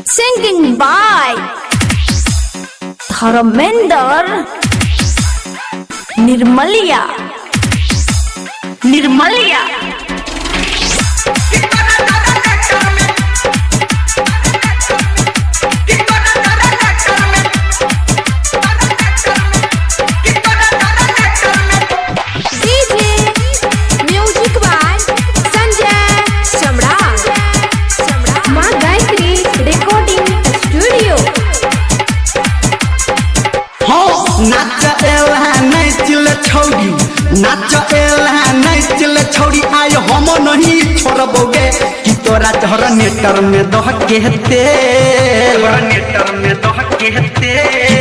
Singing by Dharmender Nirmalia. नाच छौड़ी आय हम नहीं छोड़बोगे कि तोरा जहर नेटर में दह के तेल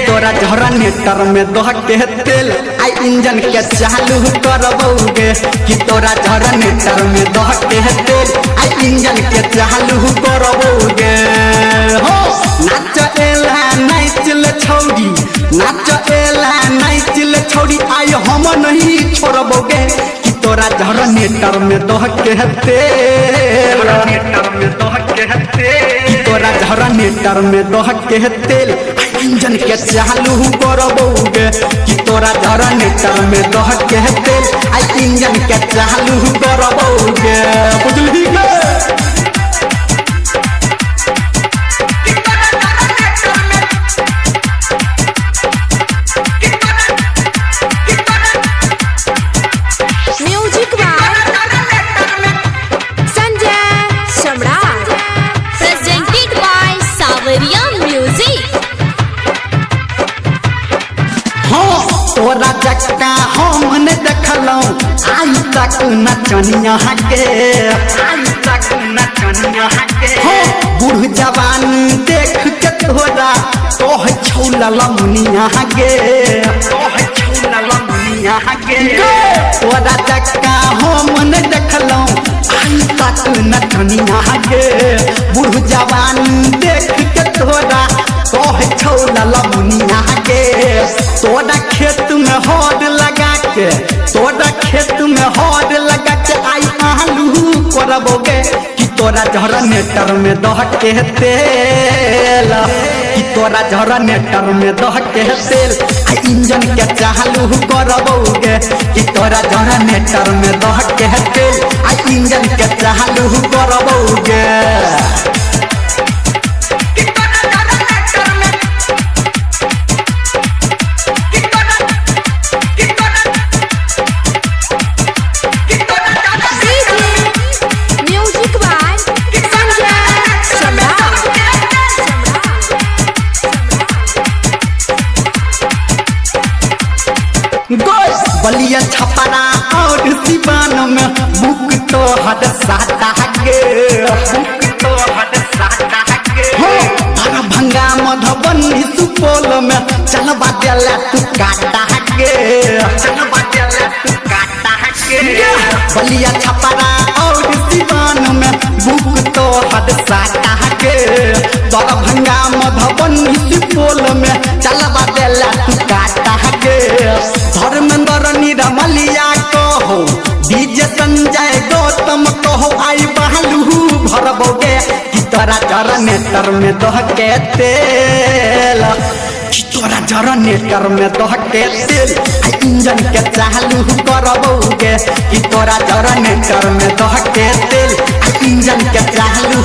तोरा जहर नेटर में दह के तेल आई इंजन के चालू करबोगे कि तोरा जहर नेटर में दह के तेल आई इंजन के चालू करबोगे हो नाच एला नाच छौड़ी नाच एला नाच छौड़ी आय हम नहीं छोड़बोगे कि तोरा जहर नेटर में दह के तेल तोरा जहर नेटर में दह के तेल इंजन के चालू करबोगे कि तोरा जहर नेटर में दह के तेल आई इंजन के चालू करबोगे बुझली के तोरा जक्का हम ने देखलौ आई तक नचनिया के हो बूढ़ जवान देख के तोरा तोह छौला लमुनिया गे तोरा जक्का हम ने देखलौ आई तक नचनिया गे बूढ़ जवान देख के तोरा तोह छौला लमुनिया गे तोरा खेत में हौद लगा के तोरा खेत में हौद लगा के आई आलू करबोगे कि तोरा जहर नेटर में दह के तेल कि तोरा जहर नेटर में दह के तेल आई इंजन के चालू करबोगे कि तोरा जहर नेटर में दह के तेल आई इंजन के चालू करबोगे बलिया छपरा और सिवान में बुक तो हद साता हो भंगा मधुबनी सुपौल में चलबा देला तू काटा बलिया छपरा और सिवान में बुक तो हद साता भंगा मधुबनी सुपौल में चलबा देला तू काटा धर्मेंद्र निरमलिया कहो डीजे संजय गौतम कहो आई बहलू भरबोगे कि तोरा जहर नेटर में दह के तेल कि तोरा जहर नेटर में दह के तेल आई इंजन के चालू करबोगे कि तोरा जहर नेटर में दह के तेल आई इंजन के चालू